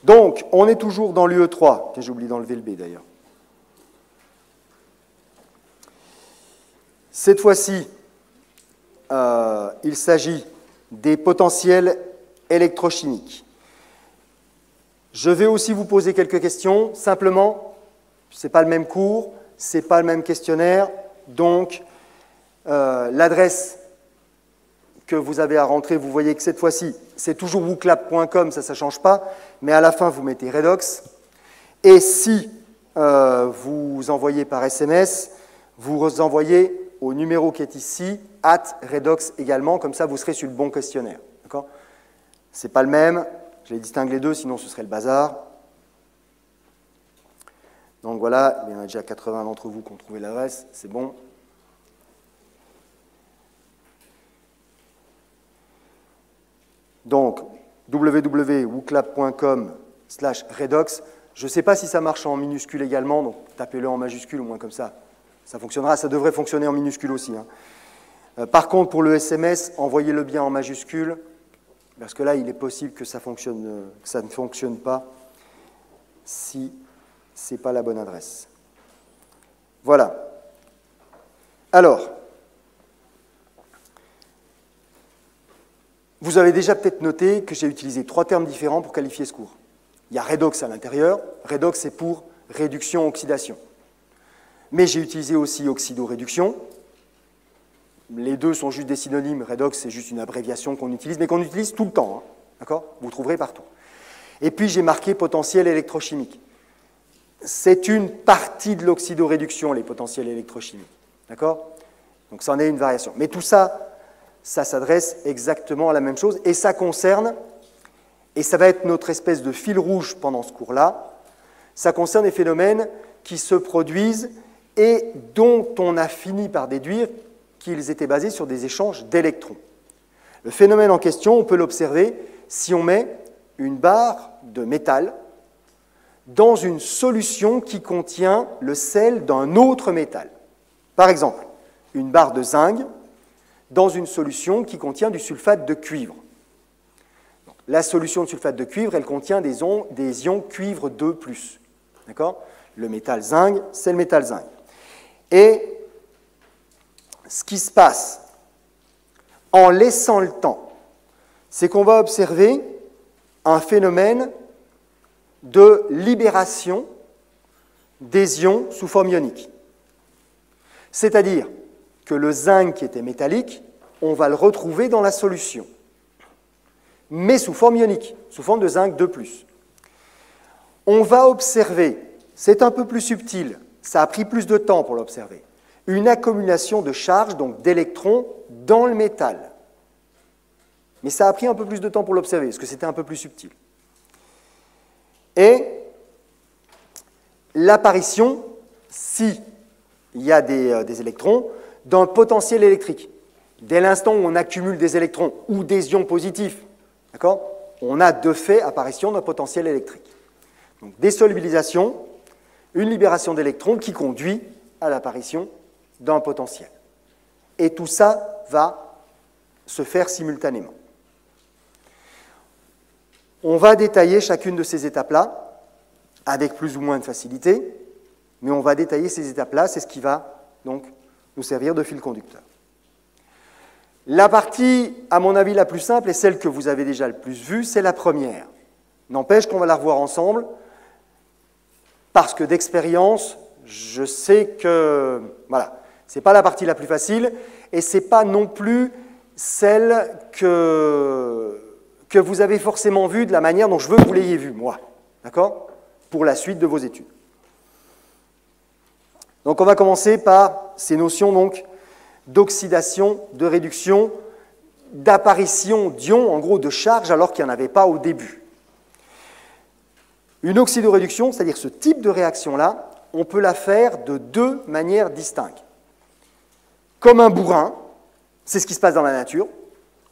Donc, on est toujours dans l'UE3. J'ai oublié d'enlever le B d'ailleurs. Cette fois-ci, il s'agit des potentiels électrochimiques. Je vais aussi vous poser quelques questions. Simplement, ce n'est pas le même cours, ce n'est pas le même questionnaire. Donc, l'adresse que vous avez à rentrer, vous voyez que cette fois-ci, c'est toujours wooklab.com, ça ne change pas, mais à la fin, vous mettez redox. Et si vous envoyez par SMS, vous envoyez au numéro qui est ici, @redox également, comme ça, vous serez sur le bon questionnaire. D'accord ? Ce n'est pas le même, je les distingue les deux, sinon ce serait le bazar. Donc voilà, il y en a déjà 80 d'entre vous qui ont trouvé l'adresse, c'est bon. Donc, www.wooklab.com/redox. Je ne sais pas si ça marche en minuscule également, donc tapez-le en majuscule, au moins comme ça. Ça fonctionnera, ça devrait fonctionner en minuscule aussi. Par contre, pour le SMS, envoyez-le bien en majuscule, parce que là, il est possible que ça ne fonctionne pas si ce n'est pas la bonne adresse. Voilà. Alors, vous avez déjà peut-être noté que j'ai utilisé 3 termes différents pour qualifier ce cours. Il y a redox à l'intérieur. Redox, c'est pour réduction-oxydation. Mais j'ai utilisé aussi oxydoréduction. Les deux sont juste des synonymes. Redox, c'est juste une abréviation qu'on utilise, mais qu'on utilise tout le temps. D'accord ? Vous trouverez partout. Et puis, j'ai marqué potentiel électrochimique. C'est une partie de l'oxydoréduction, les potentiels électrochimiques. D'accord ? Donc, ça en est une variation. Mais tout ça, ça s'adresse exactement à la même chose. Et ça concerne, et ça va être notre espèce de fil rouge pendant ce cours-là, ça concerne les phénomènes qui se produisent et dont on a fini par déduire qu'ils étaient basés sur des échanges d'électrons. Le phénomène en question, on peut l'observer si on met une barre de métal dans une solution qui contient le sel d'un autre métal. Par exemple, une barre de zinc dans une solution qui contient du sulfate de cuivre. La solution de sulfate de cuivre, elle contient des ions cuivre 2+. D'accord ? Le métal zinc, c'est le métal zinc. Et ce qui se passe en laissant le temps, c'est qu'on va observer un phénomène de libération des ions sous forme ionique. C'est-à-dire que le zinc qui était métallique, on va le retrouver dans la solution, mais sous forme ionique, sous forme de zinc 2+. On va observer, c'est un peu plus subtil, ça a pris plus de temps pour l'observer, une accumulation de charges, donc d'électrons, dans le métal. Mais ça a pris un peu plus de temps pour l'observer, parce que c'était un peu plus subtil. Et l'apparition, s'il y a des électrons, d'un potentiel électrique. Dès l'instant où on accumule des électrons ou des ions positifs, d'accord, on a de fait apparition d'un potentiel électrique. Donc désolubilisation, une libération d'électrons qui conduit à l'apparition d'un potentiel. Et tout ça va se faire simultanément. On va détailler chacune de ces étapes-là, avec plus ou moins de facilité, mais on va détailler ces étapes-là, c'est ce qui va donc nous servir de fil conducteur. La partie, à mon avis, la plus simple, et celle que vous avez déjà le plus vue, c'est la première. N'empêche qu'on va la revoir ensemble, parce que d'expérience, je sais que, voilà, ce n'est pas la partie la plus facile, et ce n'est pas non plus celle que vous avez forcément vue de la manière dont je veux que vous l'ayez vue, moi, d'accord, pour la suite de vos études. Donc on va commencer par ces notions donc d'oxydation, de réduction, d'apparition d'ions, en gros de charges, alors qu'il n'y en avait pas au début. Une oxydoréduction, c'est-à-dire ce type de réaction-là, on peut la faire de 2 manières distinctes. Comme un bourrin, c'est ce qui se passe dans la nature,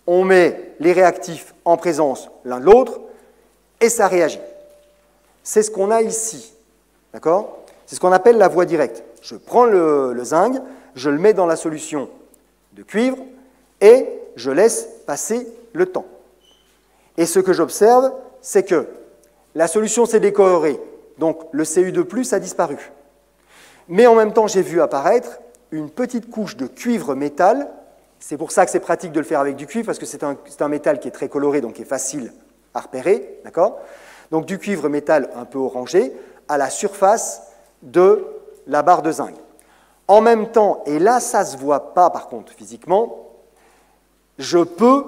on met les réactifs en présence l'un de l'autre et ça réagit. C'est ce qu'on a ici, d'accord ? C'est ce qu'on appelle la voie directe. Je prends le zinc, je le mets dans la solution de cuivre et je laisse passer le temps. Et ce que j'observe, c'est que la solution s'est décolorée, donc le Cu2+ a disparu. Mais en même temps, j'ai vu apparaître une petite couche de cuivre métal. C'est pour ça que c'est pratique de le faire avec du cuivre, parce que c'est un métal qui est très coloré, donc qui est facile à repérer, d'accord? Donc du cuivre métal un peu orangé à la surface de la barre de zinc. En même temps, et là ça ne se voit pas par contre physiquement, je peux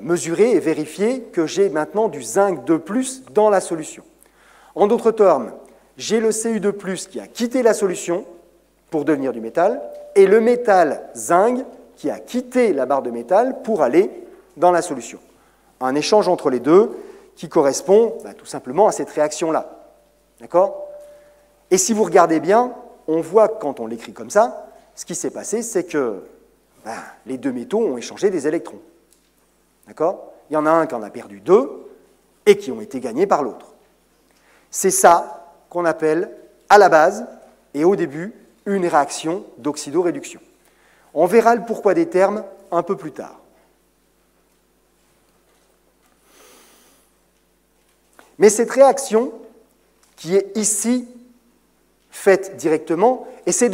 mesurer et vérifier que j'ai maintenant du zinc 2+ dans la solution. En d'autres termes, j'ai le Cu2+ qui a quitté la solution pour devenir du métal, et le métal zinc qui a quitté la barre de métal pour aller dans la solution. Un échange entre les deux qui correspond tout simplement à cette réaction-là. D'accord? Et si vous regardez bien, on voit que quand on l'écrit comme ça, ce qui s'est passé, c'est que les deux métaux ont échangé des électrons. D'accord? Il y en a un qui en a perdu 2 et qui ont été gagnés par l'autre. C'est ça qu'on appelle, à la base et au début, une réaction d'oxydoréduction. On verra le pourquoi des termes un peu plus tard. Mais cette réaction, qui est ici faite directement, et c'est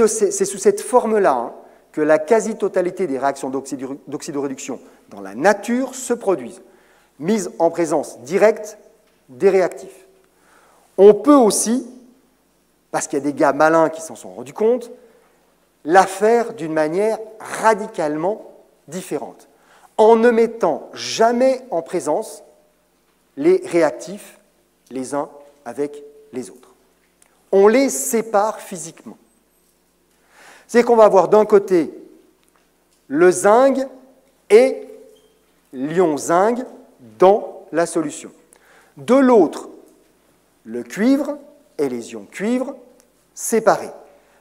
sous cette forme-là que la quasi-totalité des réactions d'oxydoréduction dans la nature se produisent, mise en présence directe des réactifs. On peut aussi, parce qu'il y a des gars malins qui s'en sont rendus compte, la faire d'une manière radicalement différente, en ne mettant jamais en présence les réactifs les uns avec les autres. On les sépare physiquement. C'est qu'on va avoir d'un côté le zinc et l'ion zinc dans la solution. De l'autre, le cuivre et les ions cuivre séparés,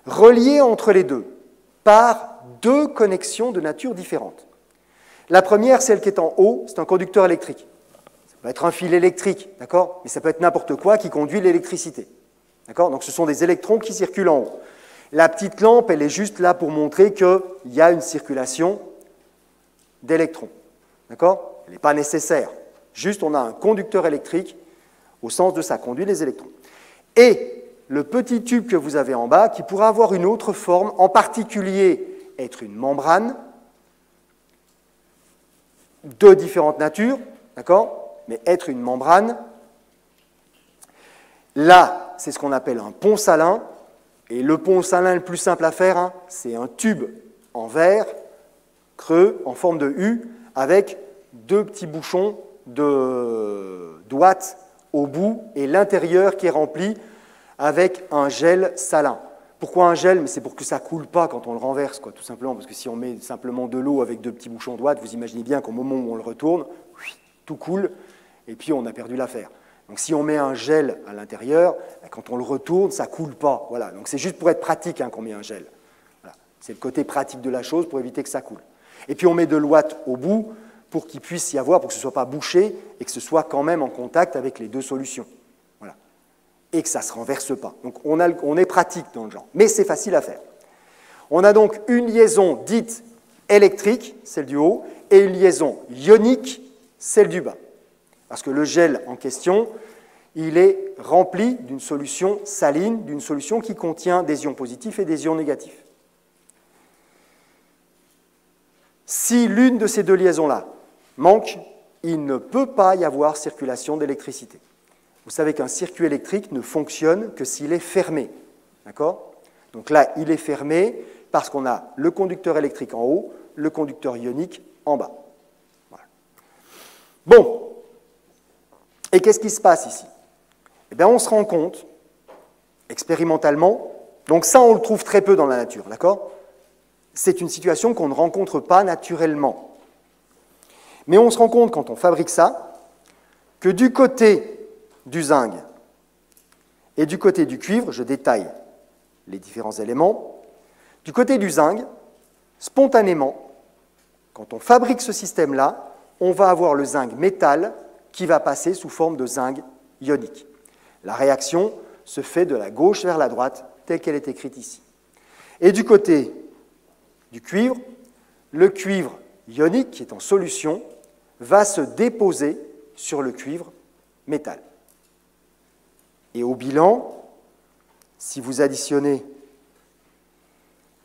reliés entre les deux par deux connexions de nature différente. La première, celle qui est en haut, c'est un conducteur électrique. Ça peut être un fil électrique, d'accord? Mais ça peut être n'importe quoi qui conduit l'électricité. D'accord? Donc ce sont des électrons qui circulent en haut. La petite lampe, elle est juste là pour montrer qu'il y a une circulation d'électrons. D'accord? Elle n'est pas nécessaire. Juste, on a un conducteur électrique au sens de ça conduit les électrons. Et le petit tube que vous avez en bas, qui pourra avoir une autre forme, en particulier être une membrane de différentes natures, d'accord? Mais être une membrane, là, c'est ce qu'on appelle un pont salin. Et le pont salin le plus simple à faire, c'est un tube en verre, creux, en forme de U, avec deux petits bouchons de ouates au bout et l'intérieur qui est rempli avec un gel salin. Pourquoi un gel? Mais c'est pour que ça ne coule pas quand on le renverse, quoi, tout simplement. Parce que si on met simplement de l'eau avec deux petits bouchons de ouates, vous imaginez bien qu'au moment où on le retourne, tout coule et puis on a perdu l'affaire. Donc si on met un gel à l'intérieur, quand on le retourne, ça ne coule pas. Voilà. Donc c'est juste pour être pratique qu'on met un gel. Voilà. C'est le côté pratique de la chose pour éviter que ça coule. Et puis on met de l'ouate au bout pour qu'il puisse y avoir, pour que ce ne soit pas bouché et que ce soit quand même en contact avec les deux solutions. Voilà. Et que ça ne se renverse pas. Donc on est pratique dans le genre. Mais c'est facile à faire. On a donc une liaison dite électrique, celle du haut, et une liaison ionique, celle du bas. Parce que le gel en question, il est rempli d'une solution saline, d'une solution qui contient des ions positifs et des ions négatifs. Si l'une de ces deux liaisons-là manque, il ne peut pas y avoir circulation d'électricité. Vous savez qu'un circuit électrique ne fonctionne que s'il est fermé. D'accord? Donc là, il est fermé parce qu'on a le conducteur électrique en haut, le conducteur ionique en bas. Voilà. Bon. Et qu'est-ce qui se passe ici? Eh bien, on se rend compte, expérimentalement, donc ça, on le trouve très peu dans la nature, d'accord? C'est une situation qu'on ne rencontre pas naturellement. Mais on se rend compte, quand on fabrique ça, que du côté du zinc et du côté du cuivre, je détaille les différents éléments, du côté du zinc, spontanément, quand on fabrique ce système-là, on va avoir le zinc métal qui va passer sous forme de zinc ionique. La réaction se fait de la gauche vers la droite, telle qu'elle est écrite ici. Et du côté du cuivre, le cuivre ionique, qui est en solution, va se déposer sur le cuivre métal. Et au bilan, si vous additionnez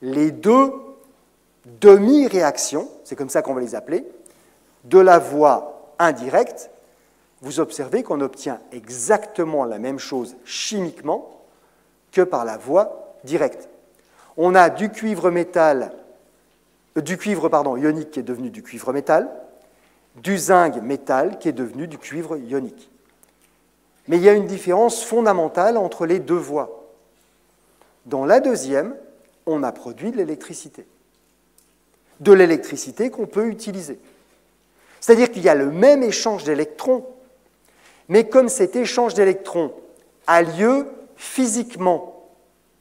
les deux demi-réactions, c'est comme ça qu'on va les appeler, de la voie indirecte, vous observez qu'on obtient exactement la même chose chimiquement que par la voie directe. On a du cuivre ionique qui est devenu du cuivre métal, du zinc métal qui est devenu du cuivre ionique. Mais il y a une différence fondamentale entre les deux voies. Dans la deuxième, on a produit de l'électricité. De l'électricité qu'on peut utiliser. C'est-à-dire qu'il y a le même échange d'électrons, mais comme cet échange d'électrons a lieu physiquement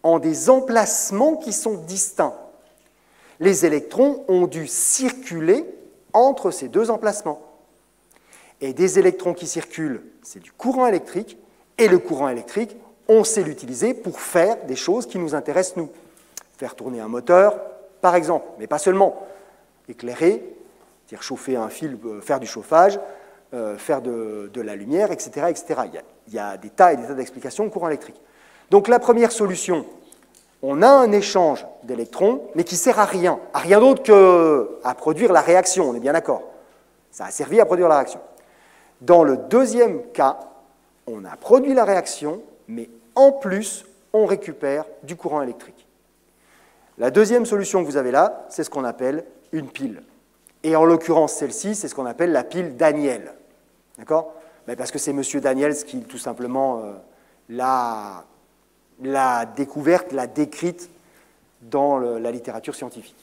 en des emplacements qui sont distincts, les électrons ont dû circuler entre ces deux emplacements. Et des électrons qui circulent, c'est du courant électrique, et le courant électrique, on sait l'utiliser pour faire des choses qui nous intéressent, nous. Faire tourner un moteur, par exemple, mais pas seulement. Éclairer, c'est-à-dire chauffer un fil, faire du chauffage, faire de la lumière, etc., etc. Il y a des tas et des tas d'explications au courant électrique. Donc la première solution, on a un échange d'électrons, mais qui ne sert à rien d'autre qu'à produire la réaction, on est bien d'accord. Ça a servi à produire la réaction. Dans le deuxième cas, on a produit la réaction, mais en plus, on récupère du courant électrique. La deuxième solution que vous avez là, c'est ce qu'on appelle une pile. Et en l'occurrence, celle-ci, c'est ce qu'on appelle la pile Daniel. D'accord ? Parce que c'est M. Daniels qui, tout simplement, l'a découverte, l'a décrite dans la littérature scientifique.